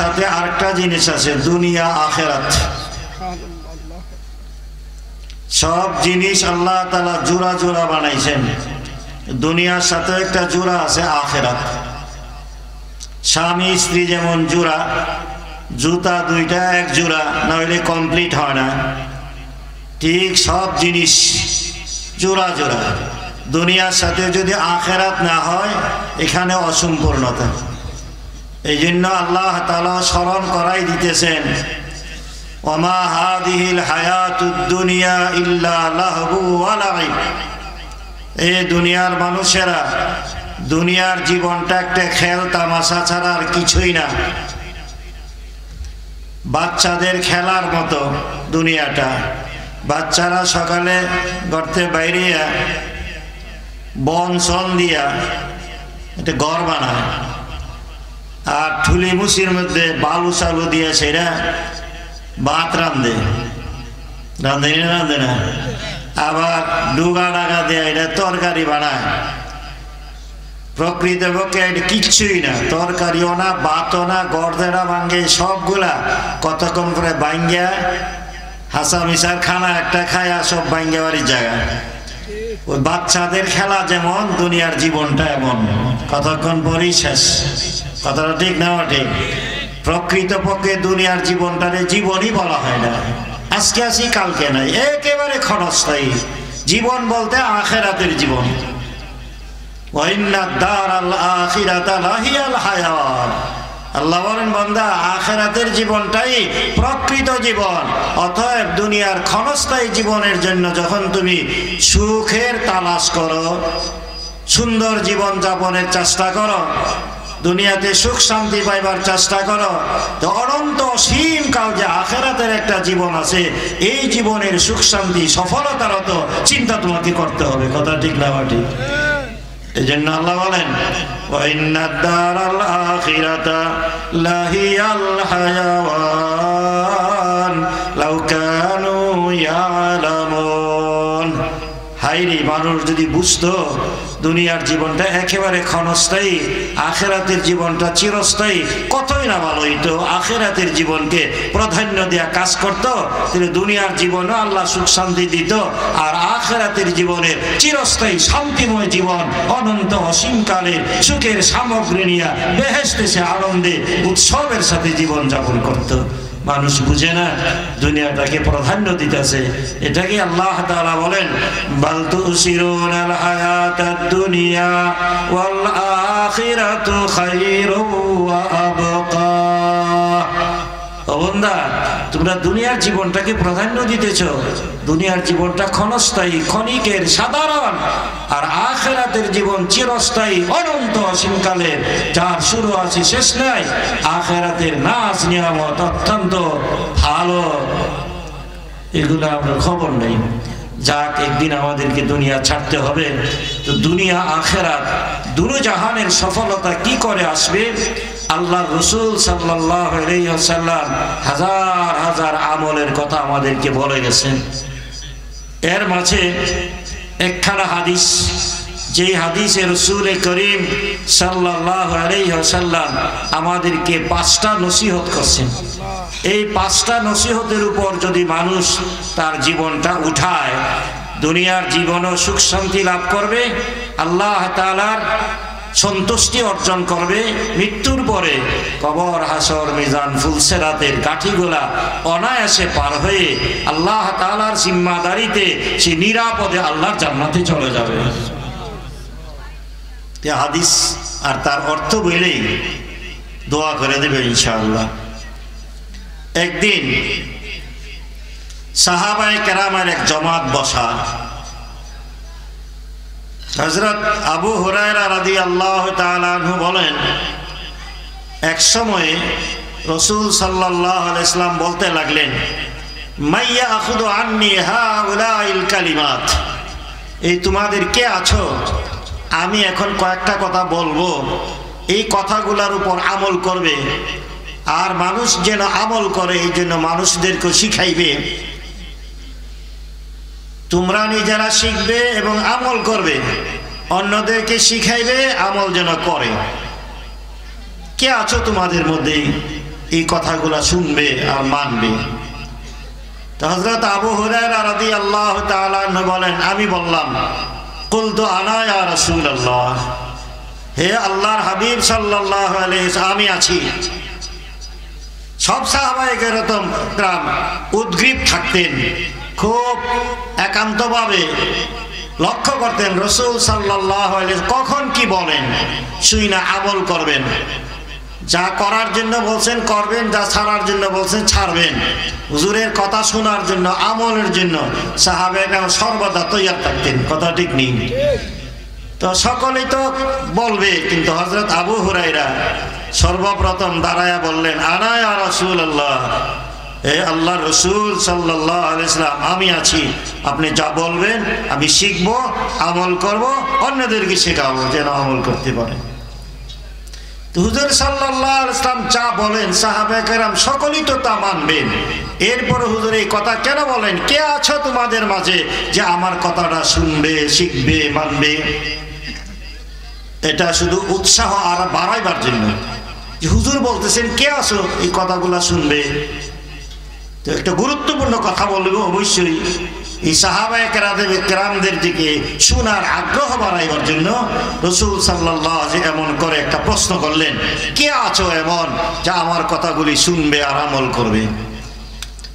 সাথে আরেকটা জিনিস আছে, দুনিয়া আখিরাত। সব জিনিস আল্লাহ তাআলা জোড়া জোড়া বানাইছেন, দুনিয়ার সাথে একটা জোড়া আছে আখিরাত। স্বামী স্ত্রী যেমন জোড়া, জুতা দুইটা এক জোড়া, না হলে কমপ্লিট হয় না, ঠিক সব জিনিস জোড়া জোড়া। দুনিয়ার সাথে যদি আখিরাত না হয় এখানে অসম্পূর্ণতা। এই জন্য আল্লাহ তাআলা স্মরণ করাই দিতেছেন, ওমা হাদিহিল হায়াতুদ দুনিয়া ইল্লা লাহবু ওয়া লাইব। এই দুনিয়ার মানুষেরা, দুনিয়ার জীবনটা একটা খেল তামাশা ছাড়া আর কিছুই না। বাচ্চাদের খেলার মতো দুনিয়াটা। বাচ্চারা সকালে গর্তে বাইরিয়া বন সন দিয়া একটা ঘর বানায়, আর ঠুলি মুসির মধ্যে বালু চালু দিয়ে সেটা ভাত রান্ধে, রান্ধে না, আবার ডুগা ডাগা দিয়ে এটা তরকারি বানায়। প্রকৃতপক্ষে এটা কিচ্ছুই না, তরকারিও না, ভাতও না, গর্দেরা ভাঙ্গে সবগুলা কতক্ষণ করে ভাঙ্গিয়া হাসা মিশার খানা একটা খায় আর সব ভাঙ্গা বাড়ির জায়গা। ওই বাচ্চাদের খেলা যেমন, দুনিয়ার জীবনটা এমন, কতক্ষণ পরই শেষ। কথাটা ঠিক না? ঠিক। প্রকৃতপক্ষে দুনিয়ার জীবনটারে জীবনই বলা হয় না, আজকে আসি কালকে নাই, একেবারে ক্ষণস্থায়ী জীবন বলতে আখিরাতের জীবন। আল্লাহ বলেন, বান্দা আখিরাতের জীবনটাই প্রকৃত জীবন। অতএব দুনিয়ার ক্ষণস্থায়ী জীবনের জন্য যখন তুমি সুখের তালাশ করো, সুন্দর জীবন যাপনের চেষ্টা করো, দুনিয়াতে সুখ শান্তি পাইবার চেষ্টা করো, তো অনন্ত অসীম কাল যে আখিরাতের একটা জীবন আছে, এই জীবনের সুখ শান্তি সফলতারত চিন্তা তোমাকে করতে হবে। কথা ঠিক না? ঠিক। এই জন্য আল্লাহ বলেন, ওয়াইন্নাদ দারাল আখিরাতা লাহিয়াল হায়াওয়ান লাউ কানু ইয়ালামুন। হায়রে, মানুষ যদি বুঝতো দুনিয়ার জীবনটা একেবারে ক্ষণস্থায়ী, আখিরাতের জীবনটা চিরস্থায়ী, কতই না ভালো হইতো। আখিরাতের জীবনকে প্রাধান্য দেয়া কাজ করত, তাহলে দুনিয়ার জীবনে আল্লাহ সুখ শান্তি দিত, আর আখিরাতের জীবনের চিরস্থায়ী শান্তিময় জীবন, অনন্ত অসীমকালের সুখের সামগ্রী নিয়ে বেহেশতে সে আনন্দে উৎসবের সাথে জীবন যাপন করত। মানুষ বুঝে না, দুনিয়াটাকে প্রাধান্য দিতেছে। এটাকে আল্লাহ তাআলা বলেন, বাল তুসিরুনাল হায়াতাদ দুনিয়া ওয়াল আখিরাতু খায়রুন ওয়া আবকা। ও বান্দা, তোমরা দুনিয়ার জীবনটাকে প্রাধান্য দিতেছ, দুনিয়ার জীবনটা ক্ষণস্থায়ী, ক্ষণিকের, সাধারণ, আর আখিরাতের জীবন চিরস্থায়ী, অনন্ত অসীমকালের, যার শুরু আছে শেষ নাই। আখিরাতের নাজ নিয়ামত অত্যন্ত ভালো, এগুলো আমরা খবর নেই। যাক, একদিন আমাদেরকে দুনিয়া ছাড়তে হবে, তো দুনিয়া আখিরাত দুনো জাহানের সফলতা কি করে আসবে? আল্লাহ রসুল সাল্লাল্লাহু আলাইহি ওয়াসাল্লাম হাজার হাজার আমলের কথা আমাদেরকে বলে গেছেন। এর মাঝে একখানা হাদিস, যে হাদিসে রসুল করিম সাল্লাল্লাহু আলাইহি ওয়াসাল্লাম আমাদেরকে 5টা নসিহত করছেন। এই 5টা নসিহতের উপর যদি মানুষ তার জীবনটা উঠায়, দুনিয়ার জীবনও সুখ শান্তি লাভ করবে, আল্লাহ তাআলার সন্তুষ্টি অর্জন করবে, মৃত্যুর পরে কবর, হাসর, মিজান, ফুলসেরাতের কাঠিগুলা অনায়াসে পার হয়ে আল্লাহ তাআলার জিম্মাদারিতে সে নিরাপদে আল্লাহর জান্নাতে চলে যাবে। হাদিস আর তার অর্থ বলেই দোয়া করে দেবে ইনশাআল্লাহ। একদিন সাহাবায়ে কেরামের এক জমাত বসা। হযরত আবু হুরায়রা রাদিয়াল্লাহু তাআলা আনহু বলেন, এক সময়ে রাসূল সাল্লাল্লাহু আলাইহি ওয়াসাল্লাম বলতে লাগলেন, মাইয়া আখুদু আন্নি হাউলাইল কালিমাত। এই তোমাদের কে আছো, আমি এখন কয়েকটা কথা বলবো, এই কথাগুলোর উপর আমল করবে, আর মানুষ যেন আমল করে এই জন্য মানুষদেরকে শিখাইবে। তোমরা নিজেরা শিখবে এবং আমল করবে, অন্যদেরকে শিখাইবে, আমল যেন করে। কে আছো তোমাদের মধ্যে? এই কথাগুলা শুনবে আর মানবে। তো হযরত আবু হুরায়রা রাদিয়াল্লাহু তাআলা আনহু বলেন, আমি বললাম, কুলতু আনা ইয়া রাসূলুল্লাহ, হে আল্লাহর হাবিব সাল্লাল্লাহু আলাইহি ওয়াসাল্লাম, আমি আছি। সব সাহাবায়ে কেরাম উদ্গ্রীব থাকতেন, খুব একান্তভাবে লক্ষ্য করতেন রাসূল সাল্লাল্লাহু আলাইহি ওয়াসাল্লাম কখন কি বলেন, শুই না আমল করবেন। যা করার জন্য বলছেন করবেন, যা ছাড়ার জন্য বলছেন ছাড়বেন। হুজুরের কথা শোনার জন্য, আমলের জন্য সাহাবায়ে সর্বদা তৈয়ার থাকতেন। কথা ঠিক নেই? তো সকলেই তো বলবে, কিন্তু হযরত আবু হুরায়রা সর্বপ্রথম দাঁড়ায়া বললেন, আনা ইয়া রাসূলুল্লাহ, হে আল্লাহর রাসূল সাল্লাল্লাহু আলাইহি ওয়াসাল্লাম, আমি আছি। আপনি যা বলবেন আমি শিখবো, আমল করব, অন্যদেরকে শেখাবো যেন আমল করতে পারে। হুজুর সাল্লাল্লাহু আলাইহি ওয়াসাল্লাম যা বলেন সাহাবায়ে কেরাম সকলেই তো তা মানবেন। এরপর হুজুর এই কথা কেন বলেন, কে আছো তোমাদের মাঝে যে আমার কথাটা শুনবে, শিখবে, মানবে? এটা শুধু উৎসাহ আর বাড়াইবার জন্য যে হুজুর বলতেছেন কে আছো এই কথাগুলা শুনবে। তো একটা গুরুত্বপূর্ণ কথা বলবো অবশ্যই। এই সাহাবায়ে কেরামদের দিকে শোনার আগ্রহ বাড়াইবার জন্য রাসূল সাল্লাল্লাহু আলাইহি ওয়াসাল্লাম এমন করে একটা প্রশ্ন করলেন, কে আছো এমন যা আমার কথাগুলি শুনবে আর আমল করবে?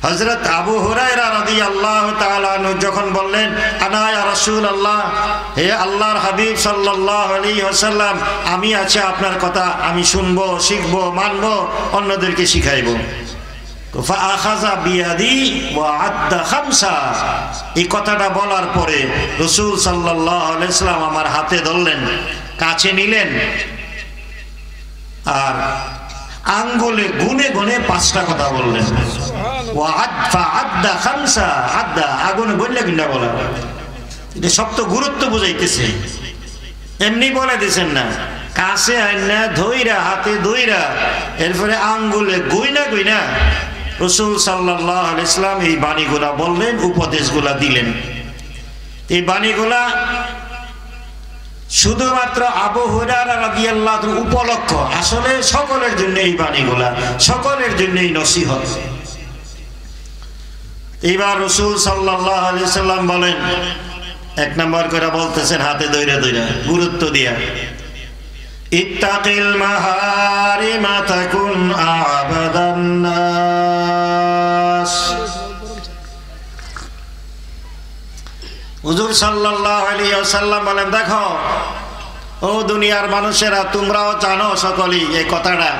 হযরত আবু হুরায়রা রাদিয়াল্লাহু তাআলা আনহু যখন বললেন, আনা ইয়া রাসূলুল্লাহ, হে আল্লাহর হাবিব সাল্লাল্লাহু আলাইহি ওয়াসাল্লাম, আমি আছি আপনার কথা, আমি শুনবো, শিখবো, মানবো, অন্যদেরকে শিখাইবো। ফাআখাযা বিয়াদি ওয়া আদ্দা খামসা, এই কথাটা বলার পরে রাসূল সাল্লাল্লাহু আলাইহি ওয়াসাল্লাম আমার হাতে ধরলেন, কাছে নিলেন আর আঙ্গুলে গুনে গুনে 5টা কথা বললেন। ওয়া আদ্দা খামসা, আদ্দা আগুনে বললে কিনা বলা, এটা শক্ত গুরুত্ব বুঝাইতেছে, এমনি বলে দিয়েছেন না। কাছে আইনা ধইরা, হাতে ধইরা, এরপরে আঙ্গুলে গুইনা গুইনা রাসূল সাল্লাল্লাহু আলাইহি ওয়াসাল্লাম এই বাণীগুলা বললেন, উপদেশগুলা দিলেন। এই বাণীগুলা শুধুমাত্র আবু হুরায়রা রাদিয়াল্লাহু আনহু উপলক্ষ, আসলে সকলের জন্য এই বাণীগুলা, সকলের জন্য এই নসিহত। এবার রাসূল সাল্লাল্লাহু আলাইহি ওয়াসাল্লাম বলেন, এক নম্বর করে বলতেছেন হাতে ধইরা ধইরা, গুরুত্ব দিয়া, ইত্তাকিল মাহারিমা তাকুন আবাদান নাস। হুজুর সাল্লাল্লাহু আলাইহি ওয়াসাল্লাম বলেন, দেখো ও দুনিয়ার মানুষেরা, তোমরাও জানো সকলেই এই কথাটা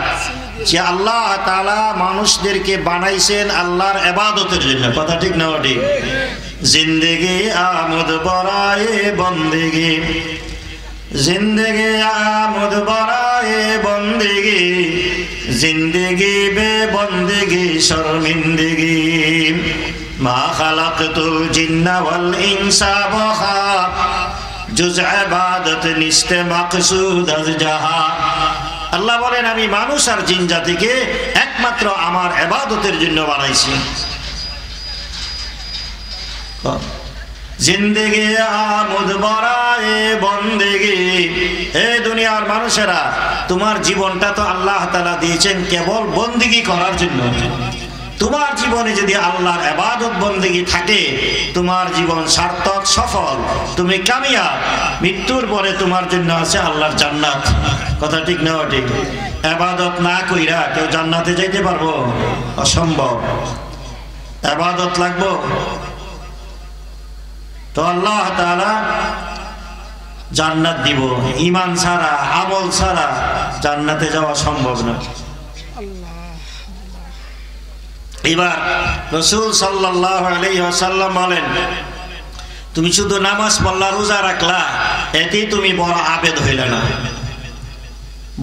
যে আল্লাহ তাআলা মানুষদেরকে বানাইছেন আল্লাহর ইবাদতের জন্য। কথা ঠিক না ঠিক? জিন্দেগি আমদ বরায়ে বন্দেগি, জিন্দেগি আমদ বরায়ে বন্দেগি, জিন্দেগি বে বন্দেগি শর্মিন্দগি, মা খালাকতুল জিন্না ওয়াল ইনসা ওয়া জুজ ইবাদত নিস্তে মাকসুদ আজ জাহা। আল্লাহ বলেন, আমি মানুষ আর জিন জাতিকে একমাত্র আমার ইবাদতের জন্য বানাইছি। জিন্দেগি আমদ বরায়ে বন্দেগি, হে দুনিয়ার মানুষেরা, তোমার জীবনটা তো আল্লাহ তাআলা দিয়েছেন কেবল বন্দেগি করার জন্য। তোমার জীবনে যদি আল্লাহর ইবাদত বন্দেগি থাকে, তোমার জীবন সার্থক, সফল, তুমি কামিয়াব। মৃত্যুর পরে তোমার জন্য আছে আল্লাহর জান্নাত। কথা ঠিক না ঠিক? ইবাদত না কইরা কেউ জান্নাতে যাইতে পারবো? অসম্ভব। ইবাদত লাগবো। তো আল্লাহ তাআলা জান্নাত দিব, ঈমান ছাড়া, আমল ছাড়া জান্নাতে যাওয়া সম্ভব না। এবার রাসূল সাল্লাল্লাহু আলাইহি ওয়াসাল্লাম বলেন, তুমি শুধু নামাজ পড়লা, রোজা রাখলা, এতেই তুমি বড় আবেদ হইলে না।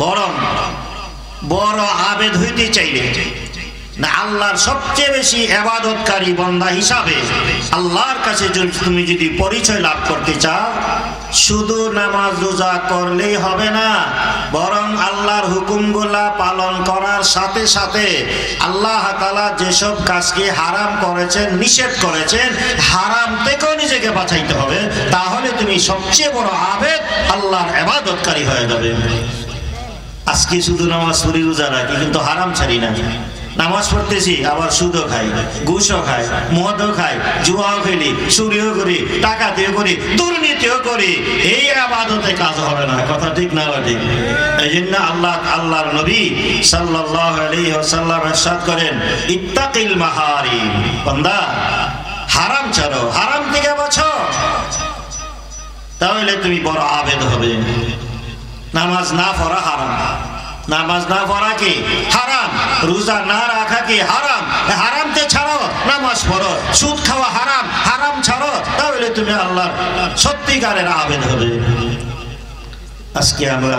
বরং বড় আবেদ হইতে চাইলে না, আল্লাহর সবচেয়ে বেশি ইবাদতকারী বান্দা হিসাবে আল্লাহর কাছে তুমি যদি পরিচয় লাভ করতে চাও, শুধু নামাজ রোজা করলেই হবে না, বরং আল্লাহর হুকুমগুলা পালন করার সাথে সাথে আল্লাহ তাআলা যেসব কাজকে হারাম করেছেন, নিষেধ করেছেন, হারাম থেকেও নিজেকে বাঁচাইতে হবে। তাহলে তুমি সবচেয়ে বড় আবেদ, আল্লাহর ইবাদতকারী হয়ে যাবে। আজকে শুধু নামাজ পড়ি রোজা রাখি কিন্তু হারাম ছাড়ি না। নামাজ পড়তেছি আবার সুদও খাই, ঘুষও খাই, মদও খাই, জুয়াও খেলি, চুরিও করি, টাকাতেও করি, দুর্নীতিও করি। এই ইবাদতে কাজ হবে না। কথা ঠিক না ঠিক? এই জন্য আল্লাহর নবী সাল্লাল্লাহু আলাইহি ওয়াসাল্লাম ইরশাদ করেন, ইত্তাকিল মাহারিম, বান্দা হারাম ছাড়ো, হারাম থেকে বাঁচো, তাহলে তুমি বড় আবেদ হবে। নামাজ না পড়া হারাম, নামাজ না পড়া কি হারাম, রোজা না রাখা কি হারাম। হারামতে ছাড়ো, নামাজ পড়ো। সুদ খাওয়া হারাম, হারাম ছাড়ো, তাহলে তুমি আল্লাহর সত্যিকারের আবেদ হবে। আজকে আমরা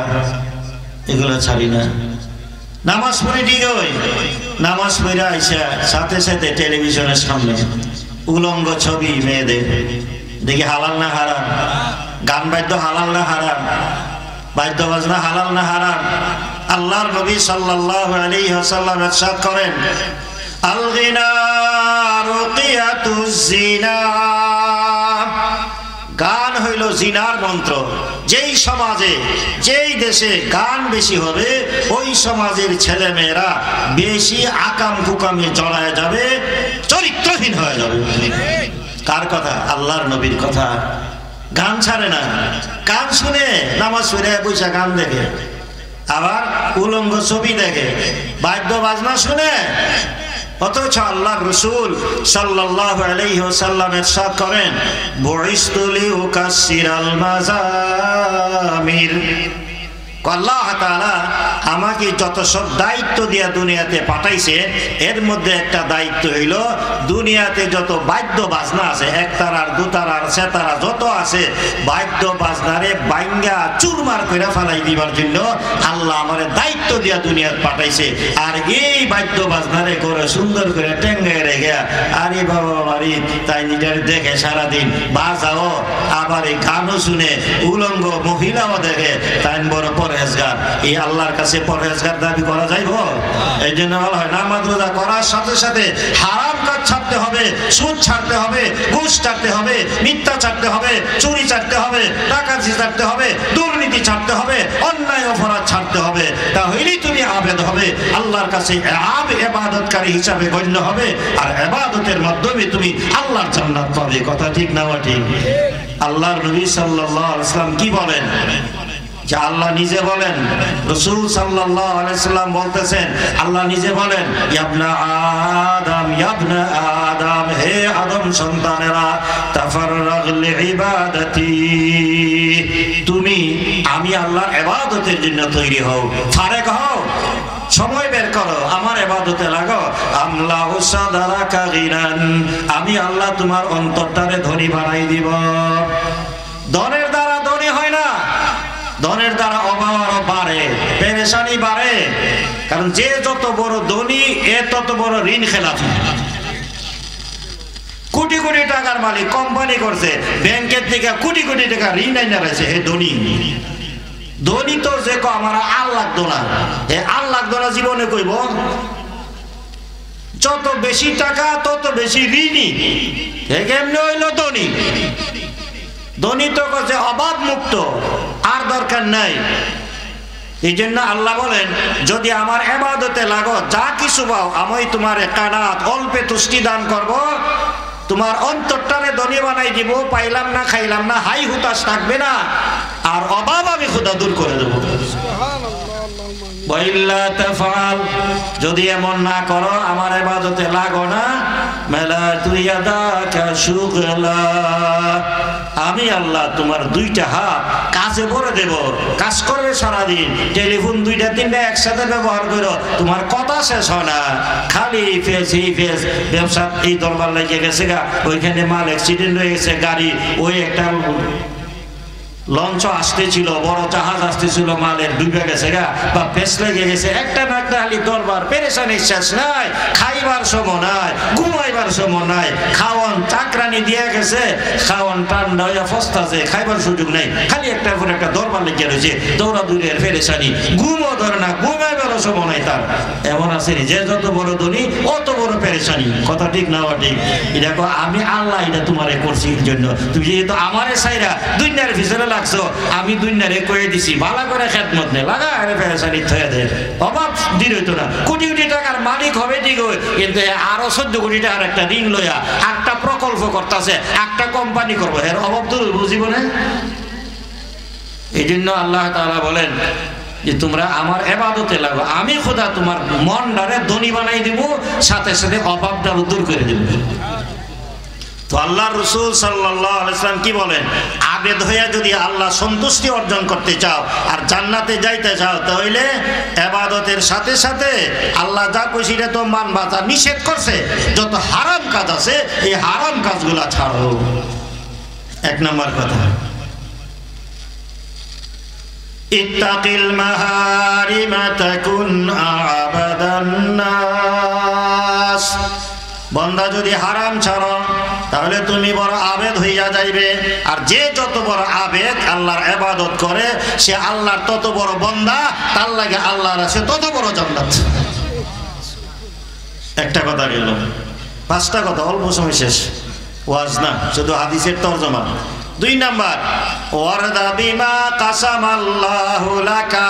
এগুলো ছাড়ি না। নামাজ পড়ি ঠিকই, নামাজ পড়ে আইসা সাথে সাথে টেলিভিশনের সামনে উলঙ্গ ছবি মেয়েদের দেখি, হালাল না হারাম, গান বাদ্য হালাল না হারাম, বাদ্য বাজনা হালাল না হারাম। আল্লাহর নবী সাল্লাল্লাহু আলাইহি ওয়াসাল্লাম ইরশাদ করেন, আল গিনা রুকিয়াতুজ জিনা, গান হইল জিনার মন্ত্র। যেই সমাজে, যেই দেশে গান বেশি হবে, ওই সমাজের ছেলে মেয়েরা বেশি আকাম কুকামে জড়ায় যাবে, চরিত্রহীন হয়ে যাবে। কার কথা? আল্লাহর নবীর কথা। গান ছাড়ে না, গান শুনে নামাজ পড়ে বৈশা গান দেখে, আবার উলঙ্গ ছবি দেখে, বাদ্য বাজনা শুনে। অথচ আল্লাহর রাসূল সাল্লাল্লাহু আলাইহি ওয়াসাল্লাম ইরশাদ করেন, বুইসতু লিউকাসসিরাল মাযামির, আল্লাহ তাআলা আমাকে যত সব দায়িত্ব দিয়া দুনিয়াতে পাঠাইছে, এর মধ্যে একটা দায়িত্ব হইল দুনিয়াতে যত বাদ্য বাজনা আছে, একতারার, দুতারার, সেতারা যত আছে, বাদ্য বাজনারে বাইঙ্গা চুরমার করে ফেলাই দিবার জন্য আল্লাহ আমারে দায়িত্ব দিয়া দুনিয়াতে পাঠাইছে। আর এই বাদ্য বাজনারে করে সুন্দর করে টেঙ্গায় রেখে, আরে বাবা বাড়ি তাই নিজের দেখে সারাদিন বাজাও, আবার এই গানও শুনে, উলঙ্গ মহিলাও দেখে, তাই বড় পরহেজগার। এই আল্লাহর কাছে পরহেজগার দাবি করা যাইব? এই জন্য বলা হয় নামাজ রোজা করার সাথে সাথে হারাম কাজ ছাড়তে হবে, সুদ ছাড়তে হবে, ঘুষ ছাড়তে হবে, মিথ্যা ছাড়তে হবে, চুরি ছাড়তে হবে, ডাকাতি ছাড়তে হবে, দুর্নীতি ছাড়তে হবে, অন্যায় অপরাধ ছাড়তে হবে। তাহলেই তুমি আবেদ হবে, আল্লাহর কাছে ইবাদতকারী হিসাবে গণ্য হবে, আর ইবাদতের মাধ্যমে তুমি আল্লাহর জান্নাত পাবে। কথা ঠিক না ঠিক? আল্লাহর নবী সাল্লাল্লাহু আলাইহি ওয়াসাল্লাম কি বলেন? যে আল্লাহ নিজে বলেন, রাসূল সাল্লাল্লাহু আলাইহি ওয়াসাল্লাম বলতেছেন, আল্লাহ নিজে বলেন, ইবনা আদম, ইবনা আদম, হে আদম সন্তানেরা, তাফাররাগ লিইবাদাতি, তুমি আমি আল্লাহর ইবাদতের জন্য তৈরি হও, ফারেক হও, সময় বের করো, আমার ইবাদতে লাগো। আমলাহু সাদারাকা গিনান, আমি আল্লাহ তোমার অন্তরটারে ধনী বানাই দিব। ধনের দ্বারা ধনী হয় না, ধনের দ্বারা অভাব আরো বাড়ে, পেরেশানি বাড়ে। কারণ যে যত বড় ধনী, এ তত বড় ঋণ খেলাপি। কোটি কোটি টাকার মালিক, কোম্পানি করছে, ব্যাংকের থেকে কোটি কোটি টাকা ঋণ আইনা রয়েছে, হে ধনী। ধনী তো যে আমার আর লাগতো না, হে আর লাগতো না জীবনে কইব। যত বেশি টাকা তত বেশি ঋণী, হে কেমনে হইল ধনী? ধনী তো কাছে অভাব মুক্ত, আর দরকার নাই। এই জন্য আল্লাহ বলেন, যদি আমার ইবাদতে লাগো, যা কিছু পাও আমি তোমার কানাত অল্পে তুষ্টি দান করব, তোমার অন্তরটারে ধনী বানাই দিব, পাইলাম না খাইলাম না হাই হুতাশ থাকবে না, আর অভাব আমি খোদা দূর করে দেবো। ওয়াইল্লা তাফআল, যদি এমন না করো, আমার ইবাদতে লাগো না, মেলা তুইয়াদাকা শুগলা, আমি আল্লাহ তোমার দুইটা হাত কাজে ভরে দেব, কাজ করবে সারাদিন। টেলিফোন দুইটা তিনটা একসাথে ব্যবহার করো, তোমার কথা শেষ হয় না, খালি ফেস এই ফেস। ব্যবসা এই দরবার লেগে গেছে গা, ওইখানে মাল অ্যাক্সিডেন্ট হয়ে গেছে, গাড়ি ওই একটা লঞ্চ আসতেছিল, বড় জাহাজ আসতেছিল, মালের ডুবে গেছে গা, বা পেছ লেগে গেছে, একটা না একটা খালি দরবার, পেরেশানি শেষ নাই, খাইবার সময় নাই, ঘুমাইবার সময় নাই, খাওয়ান চাকরানি দিয়ে গেছে, খাওয়ান ঠান্ডা হইয়া ফস্তাছে, খাইবার সুযোগ নাই, খালি একটার পর একটা দরবার লেগে রয়েছে, দৌড়া দৌড়ের পেরেশানি, ঘুমও ধরে না, ঘুমাইবারও সময় নাই তার। এমন আছে যে যত বড় ধনী অত বড় পেরেশানি। কথা ঠিক না ঠিক? এটা আমি আল্লাহ এটা তোমারে করছি, এর জন্য তুমি যেহেতু আমারে সাইরা দুনিয়ার ভিতরে লাগছো আমি দুনিয়ারে কয়ে দিছি ভালো করে খেদমত নে লাগা আরে পেরেশানি থয়ে দেয় অভাব দিল হইতো না কোটি কোটি টাকার মালিক হবে ঠিক হয় কিন্তু আরো 14 কোটি টাকার একটা ঋণ লইয়া একটা প্রকল্প করতেছে একটা কোম্পানি করবো এর অভাব তো বুঝিব না এই জন্য আল্লাহ তাআলা বলেন যে তোমরা আমার ইবাদতে লাগো আমি খোদা তোমার মনটারে ধনী বানাই দিব সাথে সাথে অভাবটা দূর করে দেব তো আল্লাহর রাসূল সাল্লাল্লাহু আলাইহি ওয়াসাল্লাম কি বলেন আবেদ হইয়া যদি আল্লাহ সন্তুষ্টি অর্জন করতে চাও আর জান্নাতে যাইতে চাও তাহলে ইবাদতের সাথে সাথে আল্লাহ যা কইছে এটা তো মানবা যা নিষেধ করছে যত হারাম কাজ আছে এই হারাম কাজগুলো ছাড়ো এক নম্বর কথা ইত্তাকিল মাহারিমা তাকুন আবাদান নাস বান্দা যদি হারাম ছাড়ো তাহলে তুমি বড় আবেদ হইয়া যাইবে আর যে যত বড় আবেদ আল্লাহর ইবাদত করে সে আল্লাহর তত বড় বান্দা তার লাগে আল্লাহর আছে তত বড় জান্নাত একটা কথা গেল পাঁচটা কথা অল্প সময় শেষ ওয়াজ না শুধু হাদিসের তরজমা দুই নাম্বার ওয়ারদা বিমা কাসামাল্লাহু লাকা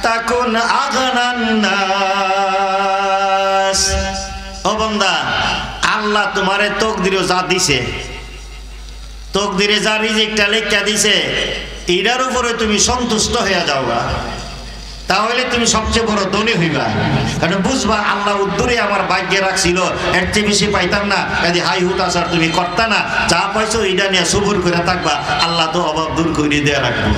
তাকুন আগনান নাস ও বান্দা আল্লাহ তোমারে তকদিরে যা দিছে তকদিরে যা রিজিকটা লেখা দিছে এটার উপরে তুমি সন্তুষ্ট হয়ে যাওগা তাহলে তুমি সবচেয়ে বড় ধনী হইবা কারণ বুঝবা আল্লাহ উদ্দুরে আমার ভাগ্যে রাখছিল এর চেয়ে বেশি পাইতাম না যদি হাই হুতাশার তুমি করতা না যা পাইছো এটা নিয়ে সবুর করে থাকবা আল্লাহ তো অভাব দূর করে দিয়ে রাখবো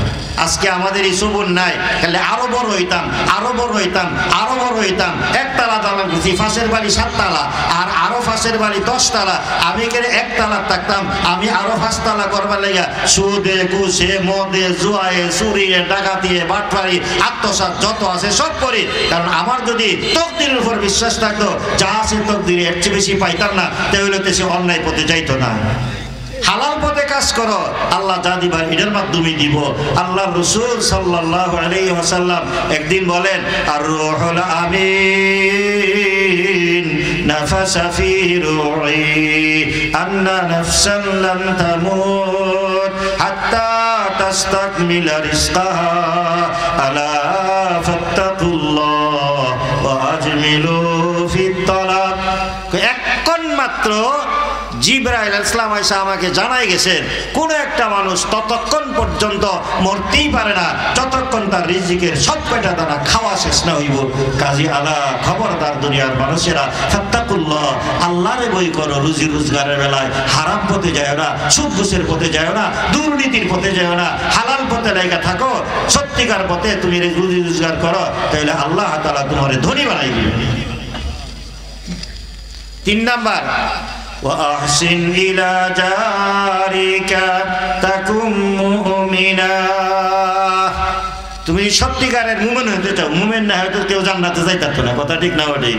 আজকে আমাদের এই সবুর নাই তাহলে আরো বড় হইতাম আরো বড় হইতাম আরো বড় হইতাম একতলা দালান করছি ফাঁসের বাড়ি 7 তালা আর আরো ফাঁসের বাড়ি 10 তালা আমি কেন একতলা থাকতাম আমি আরো 5 তালা করবার লাগা সুদে ঘুষে মদে জুয়ায়ে চুরিয়ে ডাকাতিয়ে বাটপারি আত্মসাৎ যত আছে সব করি কারণ আমার যদি তকদিরের উপর বিশ্বাস থাকতো যা আছে তকদিরে এর চেয়ে বেশি পাইতাম না তাহলে তো সে অন্যায় পথে যাইতো না হালাল পথে কাজ করো আল্লাহ যা দিবার এটার মাধ্যমে দিব আল্লাহর রাসূল সাল্লাল্লাহু আলাইহি ওয়াসাল্লাম একদিন বলেন আর রূহুল আমিন নাফাসা ফি রূহি আন্না নাফসান লান তামুত হাত্তা তাস্তাকমিলা রিজকাহা আলা ফাত্তাকুল্লাহ ওয়া আজমিলু ফিত তালাব একন মাত্র জিবরাইল আলাইহিস সালাম এসে আমাকে জানাই গেছেন কোন একটা মানুষ ততক্ষণ পর্যন্ত মরতেই পারে না যতক্ষণ তার রিজিকের সব কয়টা দানা খাওয়া শেষ না হইব কাজী আলা খবরদার দুনিয়ার মানুষেরা ফাত্তাকুল্লাহ আল্লাহরে ভয় করো রুজি রোজগারের বেলায় হারাম পথে যায় না সুদ ঘুষের পথে যায় না দুর্নীতির পথে যায় না হালাল পথে লাগা থাকো সত্যিকার পথে তুমি রুজি রোজগার করো তাহলে আল্লাহ তাআলা তোমারে ধনী বানাই দিবেন 3 নাম্বার وأحسن إلى جارك تكن مؤمنا তুমি সত্যিকারের মুমিন হতে চাও মুমিন না হয়তো কেউ জান্নাতে যাইতো না কথা ঠিক না ওটাই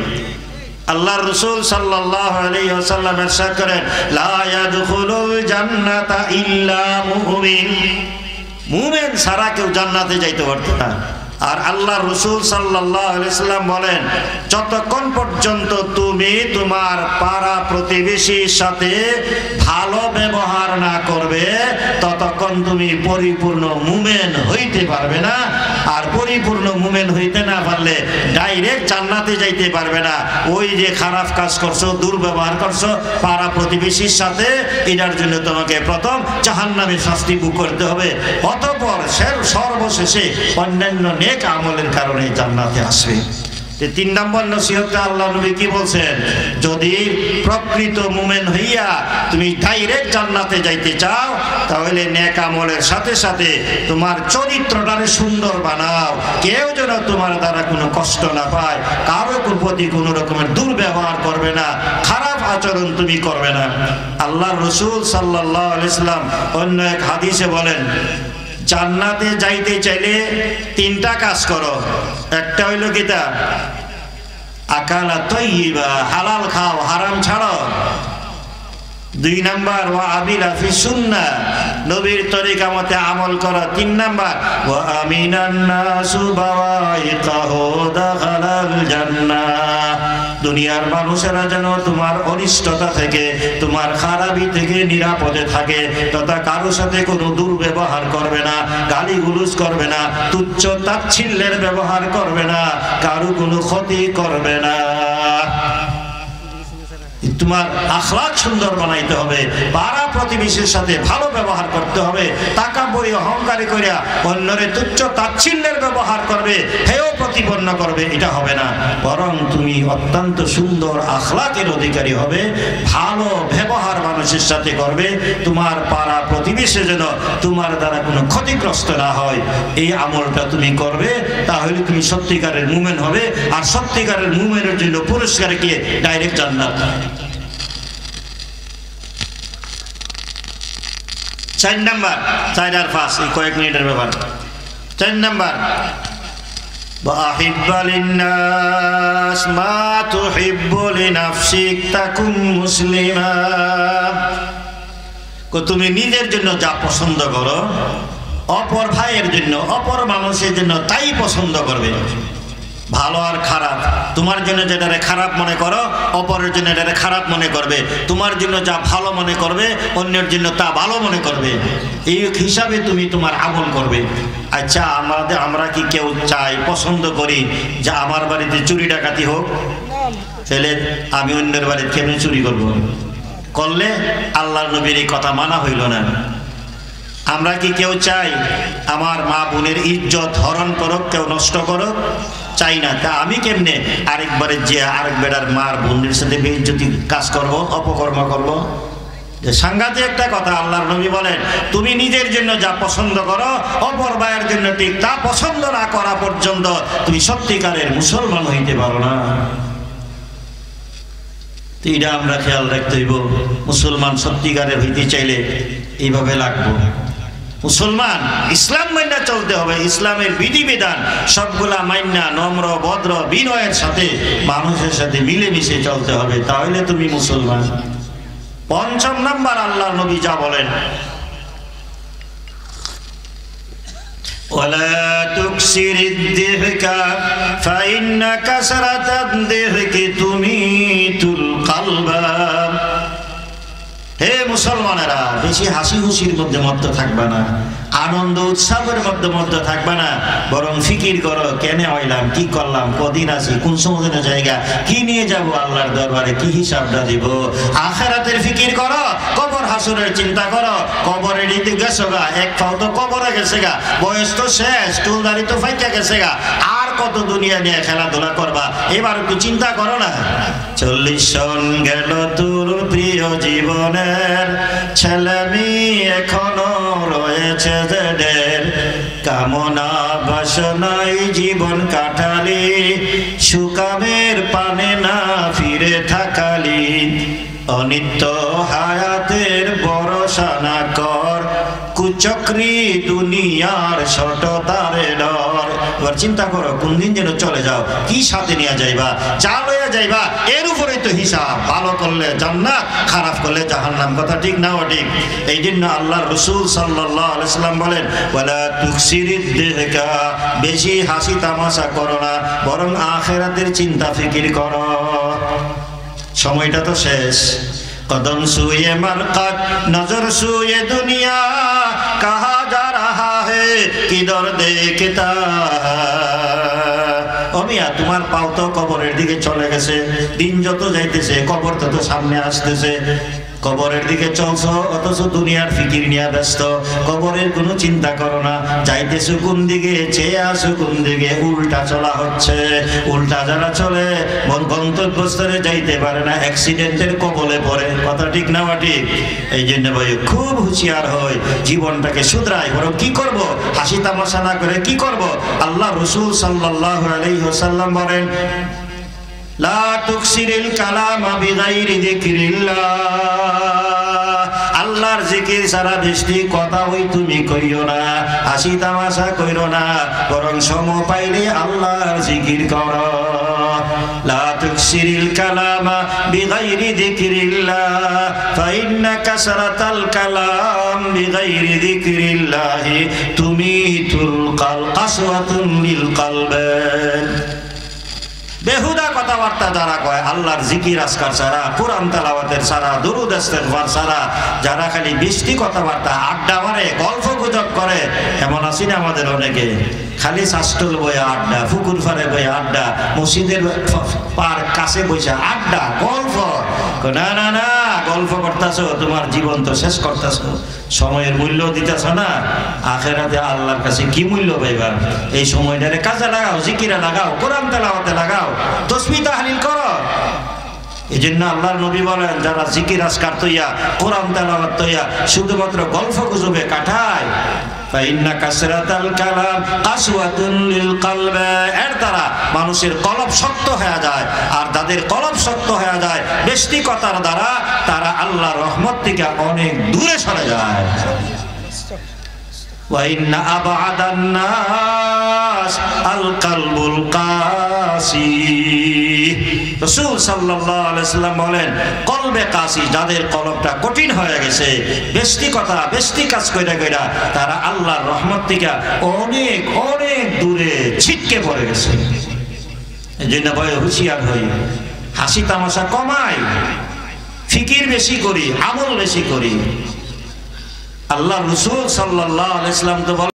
আল্লাহর রাসূল সাল্লাল্লাহু আলাইহি ওয়াসাল্লাম ইরশাদ করেন লা ইয়াদখুলুল জান্নাতা ইল্লা মুমিন মুমিন ছাড়া কেউ জান্নাতে যাইতে পারতো না আর আল্লাহর রাসূল সাল্লাল্লাহু আলাইহি ওয়াসাল্লাম বলেন যতক্ষণ পর্যন্ত তুমি তোমার পাড়া প্রতিবেশীর সাথে ভালো ব্যবহার না করবে ততক্ষণ তুমি পরিপূর্ণ মুমিন হইতে পারবে না আর পরিপূর্ণ মুমিন হইতে না পারলে ডাইরেক্ট জান্নাতে যাইতে পারবে না ওই যে খারাপ কাজ করছো দুর্ব্যবহার করছো পাড়া প্রতিবেশীর সাথে এটার জন্য তোমাকে প্রথম জাহান্নামের শাস্তি ভোগ করতে হবে অতঃপর সর্বশেষে অন্যান্য নেক আমলের কারণে জান্নাতে আসবে 3 নম্বর নসিহতটা আল্লাহ নবী কি বলছেন যদি প্রকৃত মুমিন হইয়া তুমি ডাইরেক্ট জান্নাতে যাইতে চাও তাহলে নেক আমলের সাথে সাথে তোমার চরিত্রটারে সুন্দর বানাও কেউ যেন তোমার দ্বারা কোনো কষ্ট না পায় কারো প্রতি কোনো রকমের দুর্ব্যবহার করবে না খারাপ আচরণ তুমি করবে না আল্লাহর রাসূল সাল্লাল্লাহু আলাইহি সাল্লাম অন্য এক হাদিসে বলেন জান্নাতে যাইতে চাইলে 3টা কাজ করো একটা হইল কিতা আকালা তাইয়্যিবা হালাল খাও হারাম ছাড়ো 2 নাম্বার ওয়া আবিলা ফি সুন্নাহ নবীর তরিকা মতে আমল করো 3 নাম্বার ওয়া আমিনান নাসু বাওয়াইকাহু দাখালাল জান্নাহ দুনিয়ার মানুষেরা যেন তোমার অনিষ্টতা থেকে, তোমার খারাপি থেকে নিরাপদে থাকে, তথা কারোর সাথে কোনো দুর্ব্যবহার করবে না, গালিগুলোজ করবে না, তুচ্ছ তাচ্ছিল্যের ব্যবহার করবে না, কারো কোনো ক্ষতি করবে না। তোমার আখলাক সুন্দর বানাইতে হবে, পাড়া প্রতিবেশীর সাথে ভালো ব্যবহার করতে হবে। তাকাব্বুরি অহংকারী কইরা অন্যরে তুচ্ছ তাচ্ছিল্যের ব্যবহার করবে, হেয় প্রতিপন্ন করবে, এটা হবে না। বরং তুমি অত্যন্ত সুন্দর আখলাকের অধিকারী হবে, ভালো ব্যবহার মানুষের সাথে করবে। তোমার পাড়া প্রতিবেশী যেন তোমার দ্বারা কোনো ক্ষতিগ্রস্ত না হয়, এই আমলটা তুমি করবে। তাহলে তুমি সত্যিকারের মুমিন হবে। আর সত্যিকারের মুমিনের জন্য পুরস্কার কি? ডাইরেক্ট জান্নাত। 4 নাম্বার, 4 আর 5 এই কয়েক মিনিটের ব্যাপার। 4 নাম্বার, وأحب للناس ما تحب لنفسك تكن مسلما। তুমি নিজের জন্য যা পছন্দ করো, অপর ভাইয়ের জন্য, অপর মানুষের জন্য তাই পছন্দ করবে। ভালো আর খারাপ, তোমার জন্য যেটারে খারাপ মনে করো, অপরের জন্য এটারে খারাপ মনে করবে। তোমার জন্য যা ভালো মনে করবে, অন্যের জন্য তা ভালো মনে করবে। এই হিসাবে তুমি তোমার আমল করবে। আচ্ছা, আমরা কি কেউ চাই, পছন্দ করি যে আমার বাড়িতে চুরি ডাকাতি হোক? তাহলে আমি অন্যের বাড়িতে কেমনে চুরি করব? করলে আল্লাহর নবীর এই কথা মানা হইল না। আমরা কি কেউ চাই আমার মা বোনের ইজ্জত হরণ করুক, কেউ নষ্ট করুক? চাই না। তা আমি কেমনে আরেকবারে যে আরেক বেড়ার মার বোনের সাথে বেইজ্জতি কাজ করব, অপকর্ম করব? যে সাংঘাতিক একটা কথা। আল্লাহর নবী বলেন, তুমি নিজের জন্য যা পছন্দ করো, অপর ভাইয়ের জন্য ঠিক তা পছন্দ না করা পর্যন্ত তুমি সত্যিকারের মুসলমান হইতে পারো না। এটা আমরা খেয়াল রাখতে হইব। মুসলমান সত্যিকারের হইতে চাইলে এইভাবে লাগবো। মুসলমান ইসলাম মাইনা চলতে হবে, ইসলামের বিধিবিধান সবগুলা মাইনা নম্র ভদ্র বিনয়ের সাথে মানুষের সাথে মিলেমিশে চলতে হবে, তাহলে তুমি মুসলমান। 5 নাম্বার, আল্লাহর নবী যা বলেন, ولا تكسر الضحك فإن كسرة الضحك تميت القلب। হে মুসলমানেরা, বেশি হাসি খুশির মধ্যে মত্ত থাকবা না, আনন্দ উৎসবের মধ্যে থাকবা না, বরং ফিকির করো, কেনে হইলাম, কি করলাম, কদিন আছি, কোন সময় জায়গা, কি নিয়ে যাব আল্লাহর দরবারে, কি হিসাবটা দিব। আখিরাতের ফিকির করো, কবর হাসরের চিন্তা করো। কবরের দিকে গেছো গা, এক পাও তো কবরে গেছে গা, বয়স তো শেষ, চুলদারি তো ফাইকা গেছে গা, আর কত দুনিয়া নিয়ে খেলাধুলা করবা? এবার একটু চিন্তা করো না। 40 সন গেল তোর প্রিয় জীবনের, ছেলে মেয়ে এখনো রয়েছে জেদের, কামনা বাসনায় জীবন কাটালি, সুকামের পানে না ফিরে থাকালি, অনিত্য হায়াতের ভরসা না কর, কুচক্রি দুনিয়ার শততারে ডর। এবার চিন্তা করো, কোন দিন যেন চলে যাও, কি সাথে নিয়ে যাইবা, যা লইয়া যাইবা এর উপরেই তো হিসাব। ভালো করলে জান্নাত, খারাপ করলে জাহান্নাম। কথা ঠিক না? ঠিক। এই জন্য আল্লাহর রাসূল সাল্লাল্লাহু আলাইহি সাল্লাম বলেন, ওয়ালা তুকসিরিদ দিহকা, বেশি হাসি তামাশা করো না, বরং আখিরাতের চিন্তা ফিকির করো। সময়টা তো শেষ। কদম সুয়ে মারকাত, নজর সুয়ে দুনিয়া, কাহা যা রাহা হে কিধর দেখতা। অমিয়া, তোমার পাও তো কবরের দিকে চলে গেছে, দিন যত যাইতেছে কবর তত সামনে আসতেছে। কবরের দিকে চলছো, অথচ দুনিয়ার ফিকির নিয়ে ব্যস্ত। কবরের কোনো চিন্তা করো না, যাইতেছো কোন দিকে, চেয়ে আসো কোন দিকে, উল্টা চলা হচ্ছে। উল্টা যারা চলে গন্তব্যস্থলে যাইতে পারে না, অ্যাক্সিডেন্টের কবলে পড়ে। কথা ঠিক না? ঠিক। এই জন্য ভাই খুব হুঁশিয়ার হয়, জীবনটাকে শুধরাই। বরং কি করব? হাসি তামাশা না করে কি করব? আল্লাহ রাসূল সাল্লাল্লাহু আলাইহি ওয়াসাল্লাম বলেন, লা তুকসিরিল কালামা বিগাইরি যিকরিল্লাহ, আল্লাহর জিকির ছাড়া বেশি কথা হই তুমি কইও না, হাসি তামাশা কইরো না, বরং সময় পাইলে আল্লাহর জিকির করো। লা তুকসিরিল কালামা বিগাইরি যিকরিল্লাহ ফাইন্না কাসরাতাল কালাম বিগাইরি যিকরিল্লাহ তুমিতুল কাসওয়াতুন লিল কলব। বেহুদা কথাবার্তা যারা কয় আল্লাহর জিকির আজকার ছাড়া, কোরআন তেলাওয়াতের ছাড়া, দুরূদ ইস্তিগফার ছাড়া, যারা খালি বৃষ্টি কথাবার্তা, আড্ডা মারে, গল্প গুজব করে, এমন আছি না আমাদের অনেকে? খালি শাস্তুল বইয়া আড্ডা, পুকুর পাড়ে বইয়া আড্ডা, মসজিদের পার কাছে বসে আড্ডা, গল্প। না না না, গল্প করতেছো, তোমার জীবন তো শেষ করতেছো, সময়ের মূল্য দিতেছ না। আখিরাতে আল্লাহর কাছে কি মূল্য পাইবা? এই সময়টারে কাজে লাগাও, জিকিরে লাগাও, কোরআন তেলাওয়াতে লাগাও, তাসবিহ তাহলিল করো। এই জন্য আল্লাহর নবী বলেন, যারা জিকির আজকার তৈয়া, কোরআন তেলাওয়াত তৈয়া শুধুমাত্র গল্প গুজবে কাটায়, ফাইন্না কাসরাতাল কালাম কাসওয়াতুন লিল কলব, এর দ্বারা মানুষের কলব শক্ত হয়ে যায়। আর যাদের কলব শক্ত হয়ে যায় বেশি কথার দ্বারা, তারা আল্লাহর রহমত থেকে অনেক দূরে সরে যায়। ওয়া ইন্না আবআদান নাস আল কলবুল কাসি, রাসূল সাল্লাল্লাহু আলাইহি ওয়াসাল্লাম বলেন, কলবে কাসি, যাদের কলবটা কঠিন হয়ে গেছে, বেশি কথা বেশি কাজ কইরা কইরা তারা আল্লাহর রহমত থেকে অনেক অনেক দূরে ছিটকে পড়ে গেছে। এজন্য ভয় হুঁশিয়ার হই, হাসি তামাশা কমাই, ফিকির বেশি করি, আমল বেশি করি। আল্লাহ রাসূল সাল্লাল্লাহু আলাইহি ওয়াসাল্লাম তো